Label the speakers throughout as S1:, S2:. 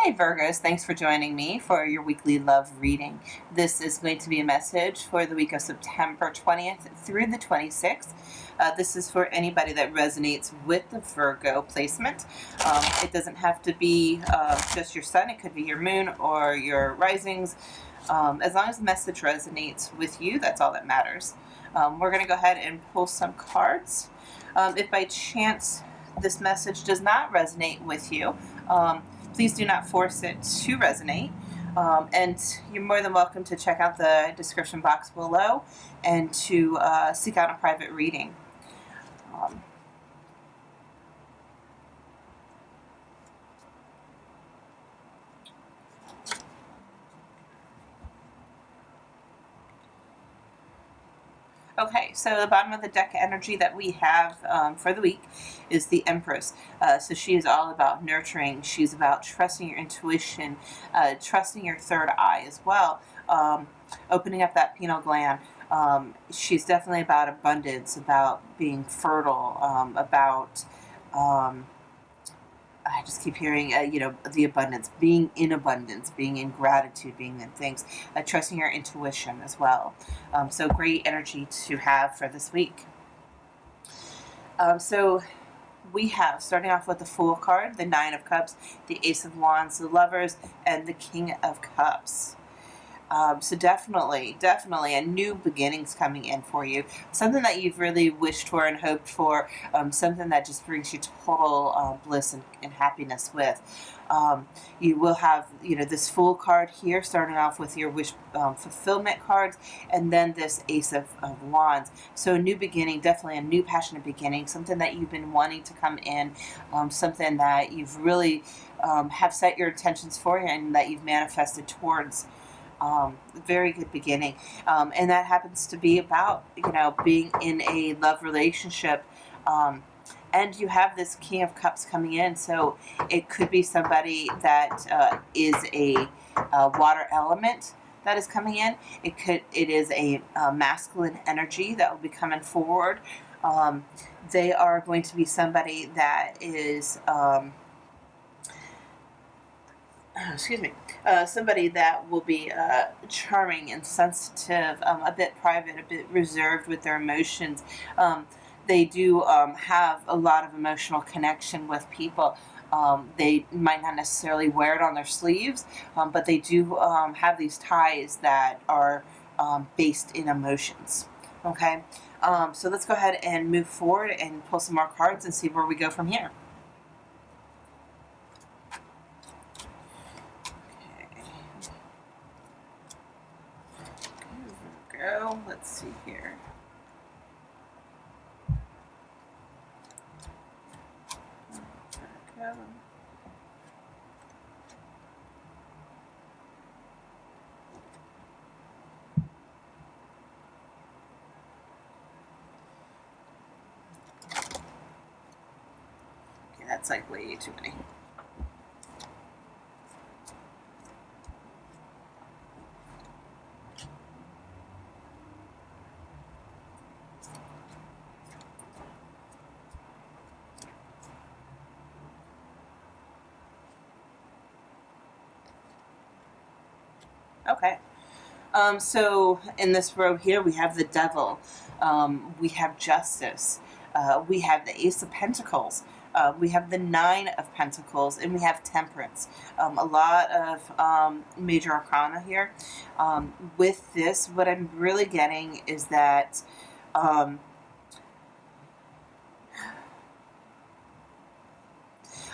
S1: Hi Virgos, thanks for joining me for your weekly love reading. This is going to be a message for the week of September 20th through the 26th. This is for anybody that resonates with the Virgo placement. It doesn't have to be just your sun, it could be your moon or your risings. As long as the message resonates with you, that's all that matters. We're going to go ahead and pull some cards. If by chance this message does not resonate with you, please do not force it to resonate. And you're more than welcome to check out the description box below and to seek out a private reading. Okay, so the bottom of the deck energy that we have for the week is the Empress. So she is all about nurturing. She's about trusting your intuition, trusting your third eye as well, opening up that pineal gland. She's definitely about abundance, about being fertile, about... I just keep hearing, the abundance, being in gratitude, being in things, trusting your intuition as well. So great energy to have for this week. So we have, starting off with the Fool card, the Nine of Cups, the Ace of Wands, the Lovers, and the King of Cups. So definitely a new beginning's coming in for you. Something that you've really wished for and hoped for. Something that just brings you total bliss and happiness with. You will have, this Fool card here, starting off with your wish fulfillment cards, and then this Ace of Wands. So a new beginning, definitely a new passionate beginning. Something that you've been wanting to come in. Something that you've really have set your intentions for and that you've manifested towards. Very good beginning, and that happens to be about being in a love relationship, and you have this King of Cups coming in, so it could be somebody that is a water element that is coming in. It is a masculine energy that will be coming forward. They are going to be somebody that is somebody that will be charming and sensitive, a bit private, a bit reserved with their emotions. They do have a lot of emotional connection with people. They might not necessarily wear it on their sleeves, but they do have these ties that are based in emotions. Okay, so let's go ahead and move forward and pull some more cards and see where we go from here. Go. Let's see here. Virgo. Okay, that's like way too many. Okay. So in this row here, we have the Devil, we have Justice, we have the Ace of Pentacles, we have the Nine of Pentacles, and we have Temperance. A lot of major arcana here. With this, what I'm really getting is that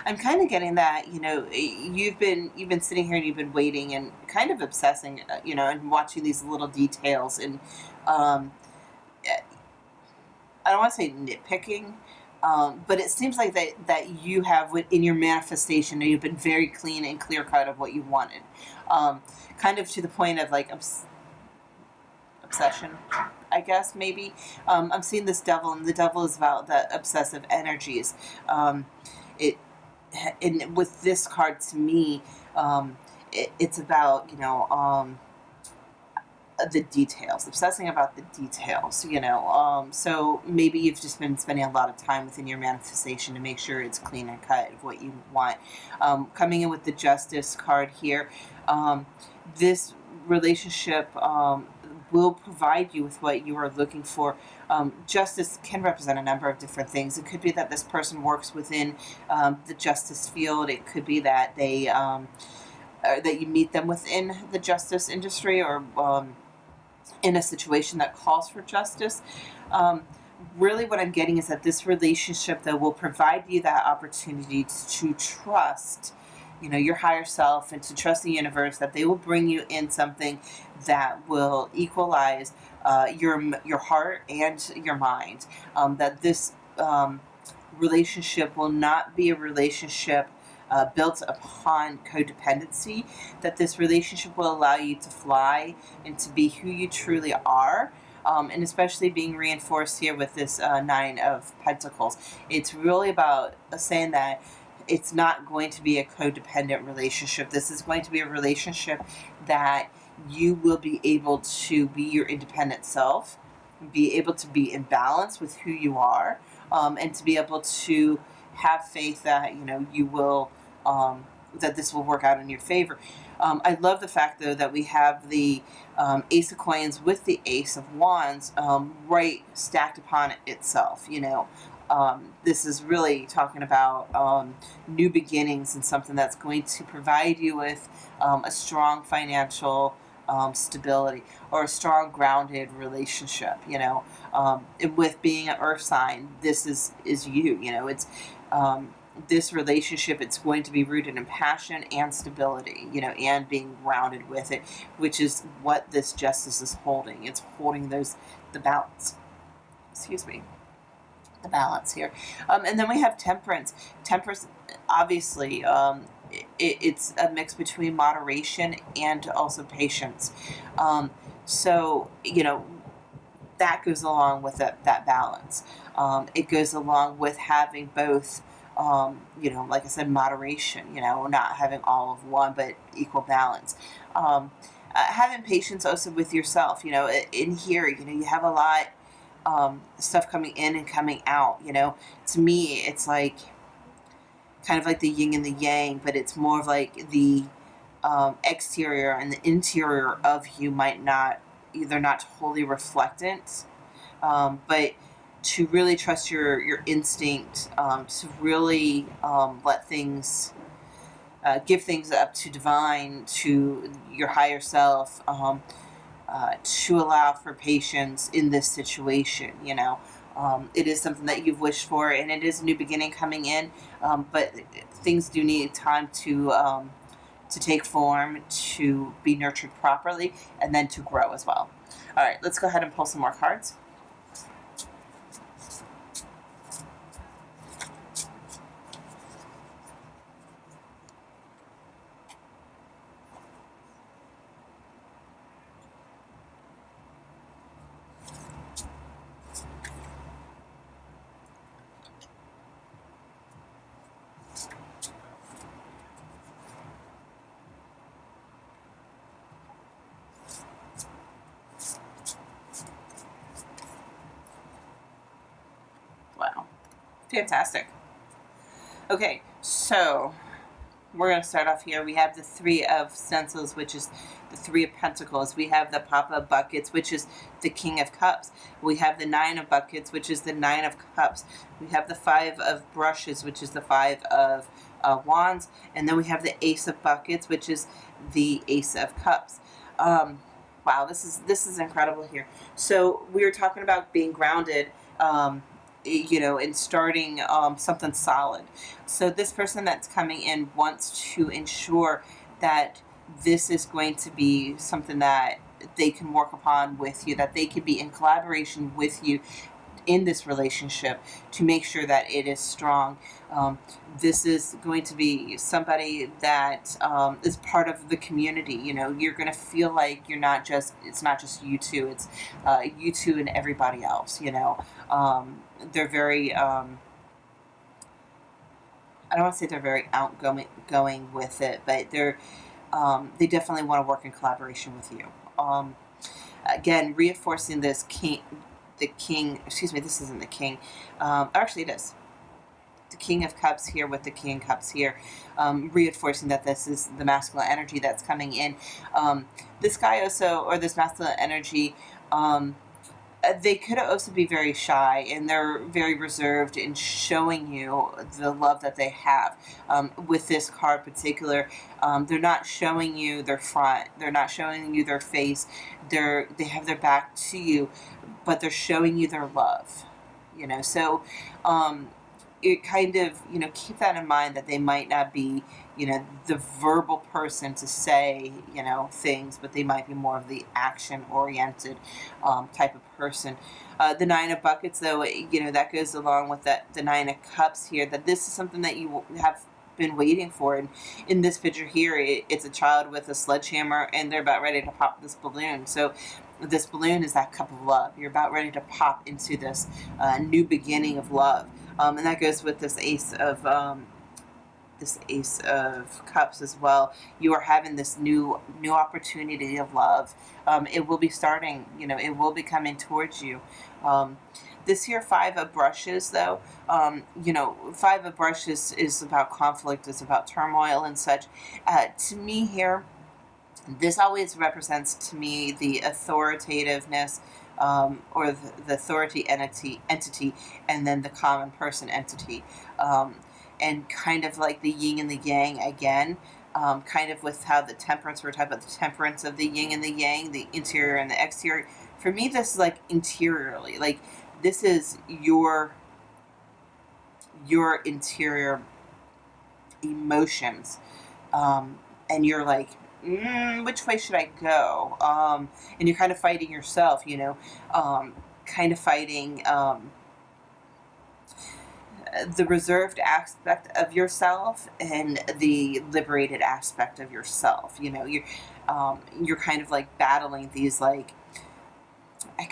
S1: I'm kind of getting that, you've been sitting here and you've been waiting and kind of obsessing, and watching these little details and I don't want to say nitpicking, but it seems like that you have in your manifestation, you've been very clean and clear cut of what you wanted, kind of to the point of like obsession, I guess, maybe. I'm seeing this Devil, and the Devil is about the obsessive energies. And with this card, to me, it's about the details, obsessing about the details, so maybe you've just been spending a lot of time within your manifestation to make sure it's clean and cut of what you want. Coming in with the Justice card here, this relationship will provide you with what you are looking for. Justice can represent a number of different things. It could be that this person works within the justice field. It could be that they that you meet them within the justice industry, or in a situation that calls for justice. Really what I'm getting is that this relationship, though, will provide you that opportunity to trust, your higher self, and to trust the universe that they will bring you in something that will equalize your heart and your mind. That this relationship will not be a relationship built upon codependency, that this relationship will allow you to fly and to be who you truly are. And especially being reinforced here with this Nine of Pentacles. It's really about saying that it's not going to be a codependent relationship. This is going to be a relationship that you will be able to be your independent self, be able to be in balance with who you are, and to be able to have faith that, you will, that this will work out in your favor. I love the fact, though, that we have the Ace of Coins with the Ace of Wands right stacked upon itself. This is really talking about new beginnings and something that's going to provide you with a strong financial stability, or a strong grounded relationship. With being an earth sign, this is you. It's this relationship, it's going to be rooted in passion and stability, and being grounded with it, which is what this Justice is holding. It's holding the balance. Excuse me. The balance here. And then we have Temperance. Temperance, obviously, it's a mix between moderation and also patience. So, that goes along with that balance. It goes along with having both, like I said, moderation, not having all of one, but equal balance. Having patience also with yourself, in here, you have a lot stuff coming in and coming out. To me, it's like kind of like the yin and the yang, but it's more of like the exterior and the interior of you might not, either not totally reflectant, but to really trust your instinct, to really let things, give things up to divine, to your higher self, to allow for patience in this situation. It is something that you've wished for, and it is a new beginning coming in, but things do need time to take form, to be nurtured properly, and then to grow as well. All right, let's go ahead and pull some more cards. Wow. Fantastic. Okay, so we're going to start off here. We have the Three of Stencils, which is the Three of Pentacles. We have the Papa of Buckets, which is the King of Cups. We have the Nine of Buckets, which is the Nine of Cups. We have the Five of Brushes, which is the Five of Wands. And then we have the Ace of Buckets, which is the Ace of Cups. Wow, this is incredible here. So we were talking about being grounded, and starting something solid. So this person that's coming in wants to ensure that this is going to be something that they can work upon with you, that they can be in collaboration with you in this relationship to make sure that it is strong. This is going to be somebody that is part of the community. You're going to feel like it's not just you two, it's you two and everybody else. They're very, I don't want to say they're very outgoing with it, but they definitely want to work in collaboration with you. Again, reinforcing this excuse me, this isn't the king. Actually, it is. The King of Cups here with the King of Cups here, reinforcing that this is the masculine energy that's coming in. This guy also, or this masculine energy, they could also be very shy, and they're very reserved in showing you the love that they have. With this card in particular, they're not showing you their front, they're not showing you their face, they have their back to you, but they're showing you their love. So it kind of, keep that in mind, that they might not be, the verbal person to say, things, but they might be more of the action oriented type of person. The Nine of Buckets, though, that goes along with the Nine of Cups here, that this is something that you have been waiting for. And in this picture here, it's a child with a sledgehammer, and they're about ready to pop this balloon. So this balloon is that cup of love. You're about ready to pop into this new beginning of love. And that goes with this Ace of Cups as well. You are having this new opportunity of love. It will be starting. It will be coming towards you. This here Five of Brushes, though, Five of Brushes is about conflict. It's about turmoil and such. To me here, this always represents to me the authoritativeness, or the authority entity, and then the common person entity, and kind of like the yin and the yang again, kind of with how the temperance, we're talking about the temperance of the yin and the yang, the interior and the exterior. For me, this is like interiorly, like this is your interior emotions, and you're like, which way should I go? And you're kind of fighting yourself, kind of fighting the reserved aspect of yourself and the liberated aspect of yourself. You're kind of like battling these, like, I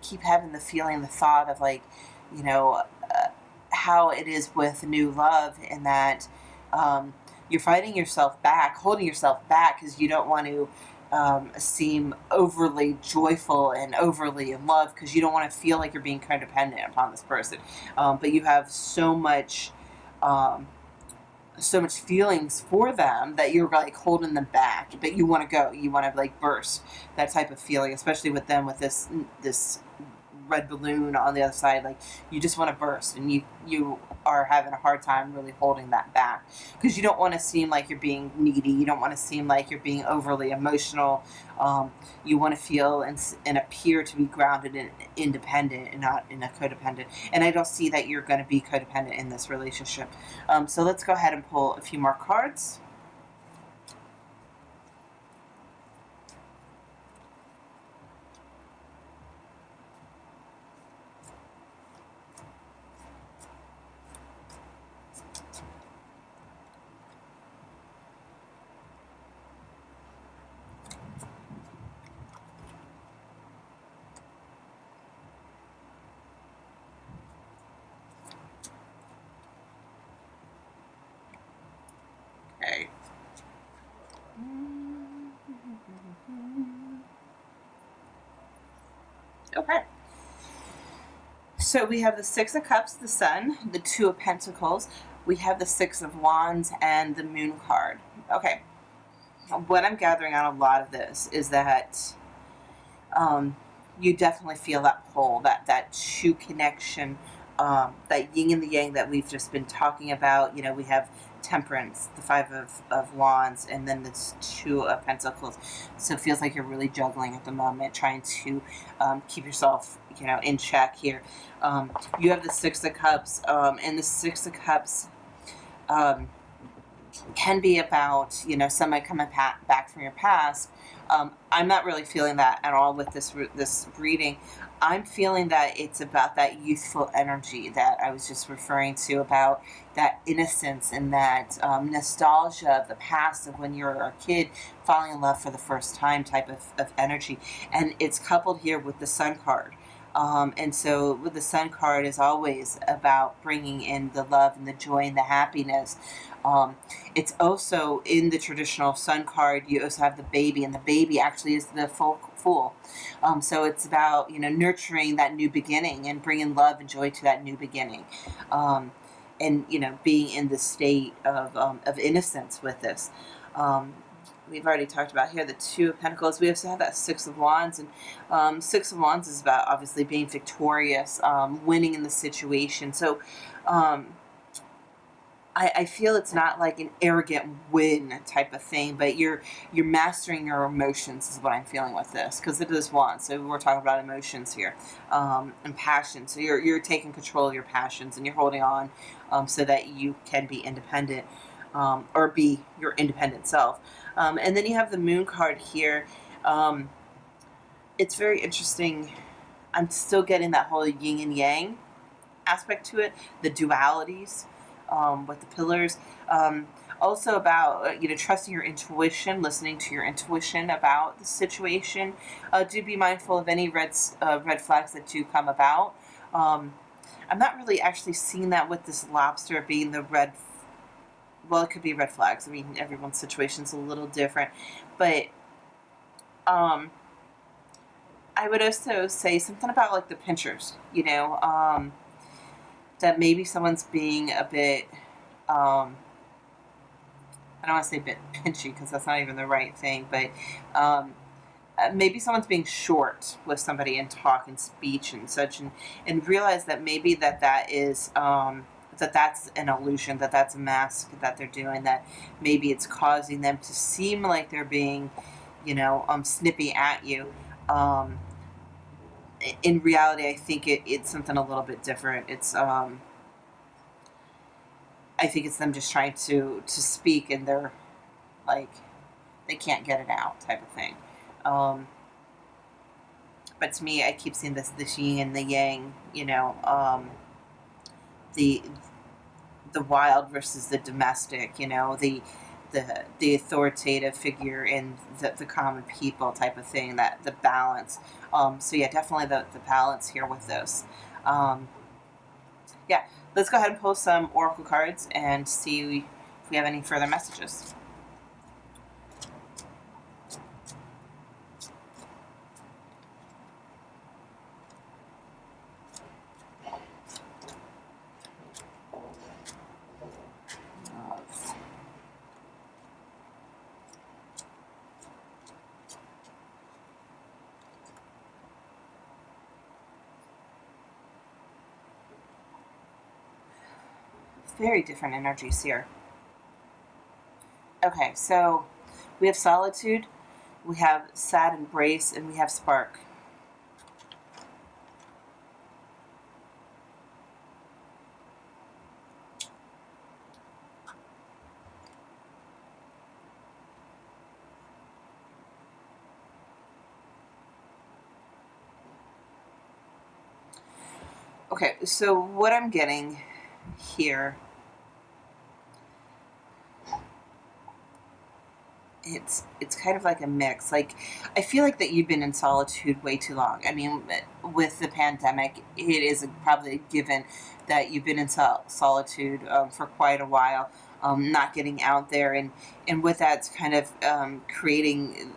S1: keep having the feeling, the thought of like, how it is with new love, in that you're fighting yourself back, holding yourself back, because you don't want to seem overly joyful and overly in love, because you don't want to feel like you're being codependent upon this person. But you have so much feelings for them that you're like holding them back, but you want to go, you want to like burst, that type of feeling, especially with them, with this red balloon on the other side. Like, you just want to burst, and you are having a hard time really holding that back, because you don't want to seem like you're being needy, you don't want to seem like you're being overly emotional. You want to feel and appear to be grounded and independent, and not in a codependent. And I don't see that you're going to be codependent in this relationship. So let's go ahead and pull a few more cards. Okay. Okay. So we have the Six of Cups, the Sun, the Two of Pentacles. We have the Six of Wands and the Moon card. Okay. What I'm gathering out a lot of this is that you definitely feel that pull, that true connection, that yin and the yang that we've just been talking about. We have Temperance, the Five of Wands, and then the Two of Pentacles. So it feels like you're really juggling at the moment, trying to keep yourself, in check here. You have the Six of Cups, and the Six of Cups can be about, somebody coming back from your past. I'm not really feeling that at all with this reading. I'm feeling that it's about that youthful energy that I was just referring to, about that innocence and that nostalgia of the past, of when you were a kid, falling in love for the first time type of energy. And it's coupled here with the Sun card. And so with the Sun card is always about bringing in the love and the joy and the happiness. Um, it's also in the traditional Sun card. You also have the baby, and the baby actually is the fool. So it's about nurturing that new beginning and bringing love and joy to that new beginning, and being in the state of innocence with this. Um, we've already talked about here the Two of Pentacles. We also have that Six of Wands, and Six of Wands is about obviously being victorious, winning in the situation. So um, I feel it's not like an arrogant win type of thing, but you're mastering your emotions is what I'm feeling with this, because it is Wands. So we're talking about emotions here, and passion. So you're taking control of your passions and you're holding on, so that you can be independent, or be your independent self. And then you have the Moon card here. It's very interesting. I'm still getting that whole yin and yang aspect to it, the dualities, with the pillars. Also about trusting your intuition, listening to your intuition about the situation. Do be mindful of any red flags that do come about. I'm not really actually seeing that with this lobster being the red. Well, it could be red flags. I mean, everyone's situation's a little different, but I would also say something about like the pinchers. That maybe someone's being a bit, I don't want to say a bit pinchy because that's not even the right thing, but maybe someone's being short with somebody in talk and speech and such, and realize that maybe that is, that's an illusion, that's a mask that they're doing, that maybe it's causing them to seem like they're being, snippy at you. In reality, I think it's something a little bit different. It's I think it's them just trying to speak, and they're like they can't get it out type of thing. But to me, I keep seeing this yin and the yang. The wild versus the domestic. The authoritative figure and the common people type of thing. That the balance. So yeah, definitely the balance here with this. Yeah, let's go ahead and pull some oracle cards and see if we have any further messages. Very different energies here. Okay, so we have solitude, we have sad embrace, and we have spark. Okay, so what I'm getting here, it's kind of like a mix. Like, I feel like that you've been in solitude way too long. I mean, with the pandemic, it is probably a given that you've been in solitude, for quite a while, not getting out there, and with that, it's kind of creating,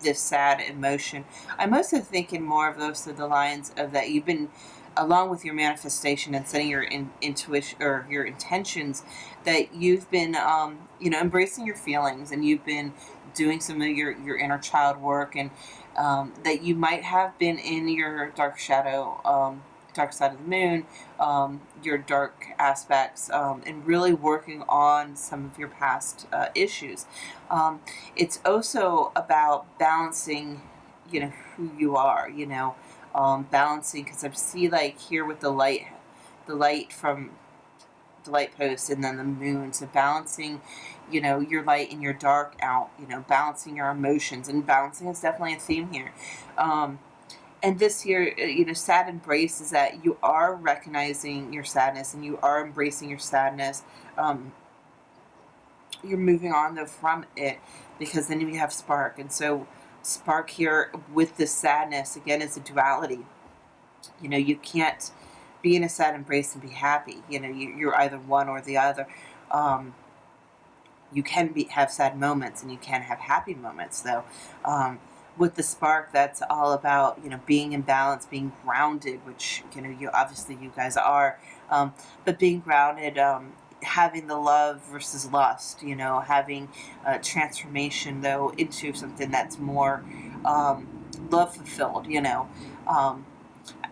S1: this sad emotion. I'm also thinking more of those the lines of that you've been, along with your manifestation and setting your intuition or your intentions, that you've been embracing your feelings, and you've been doing some of your inner child work, and that you might have been in your dark shadow, dark side of the moon, your dark aspects, and really working on some of your past issues. It's also about balancing, who you are, balancing, because I see like here with the light from the light post and then the moon. So balancing, your light and your dark out, balancing your emotions, and balancing is definitely a theme here. And this here, sad embrace is that you are recognizing your sadness and you are embracing your sadness. You're moving on though from it, because then you have spark. And so spark here with the sadness, again, is a duality. You can't be in a sad embrace and be happy. You're either one or the other. Um, you can have sad moments and you can have happy moments, though. With the spark, that's all about being in balance, being grounded, which you guys are, but being grounded, having the love versus lust, having transformation though into something that's more love fulfilled. Um,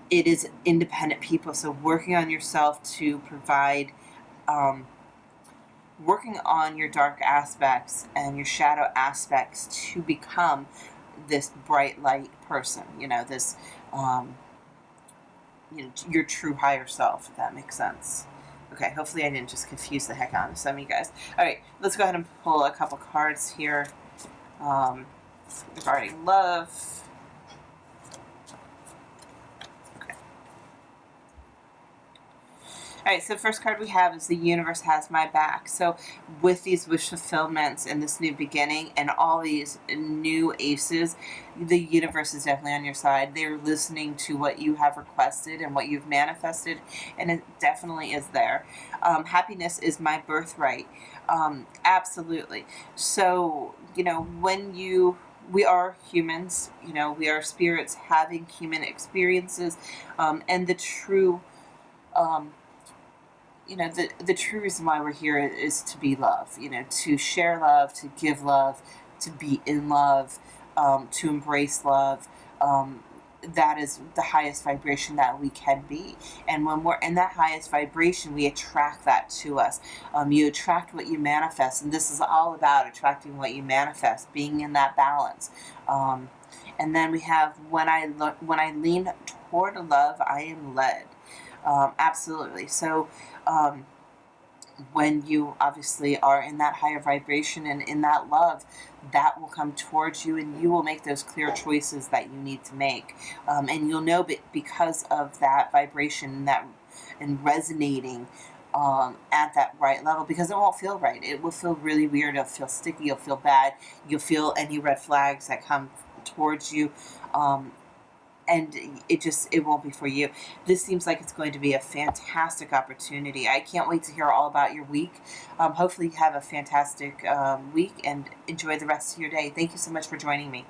S1: it is independent people, so working on yourself to provide. Working on your dark aspects and your shadow aspects to become this bright light person, this, your true higher self, if that makes sense. Okay, hopefully I didn't just confuse the heck out of some of you guys. All right, let's go ahead and pull a couple cards here regarding love. All right, so the first card we have is the universe has my back. So with these wish fulfillments and this new beginning and all these new aces, the universe is definitely on your side. They're listening to what you have requested and what you've manifested, and it definitely is there. Happiness is my birthright. Absolutely. So, we are humans, we are spirits having human experiences, and the true... the true reason why we're here is to be love, to share love, to give love, to be in love, to embrace love. That is the highest vibration that we can be. And when we're in that highest vibration, we attract that to us. You attract what you manifest. And this is all about attracting what you manifest, being in that balance. And then we have, when I lean toward love, I am led. Absolutely. So when you obviously are in that higher vibration and in that love, that will come towards you, and you will make those clear choices that you need to make. And you'll know because of that vibration and resonating at that right level, because it won't feel right. It will feel really weird. It'll feel sticky. You'll feel bad. You'll feel any red flags that come towards you. And it won't be for you. This seems like it's going to be a fantastic opportunity. I can't wait to hear all about your week. Hopefully you have a fantastic week and enjoy the rest of your day. Thank you so much for joining me.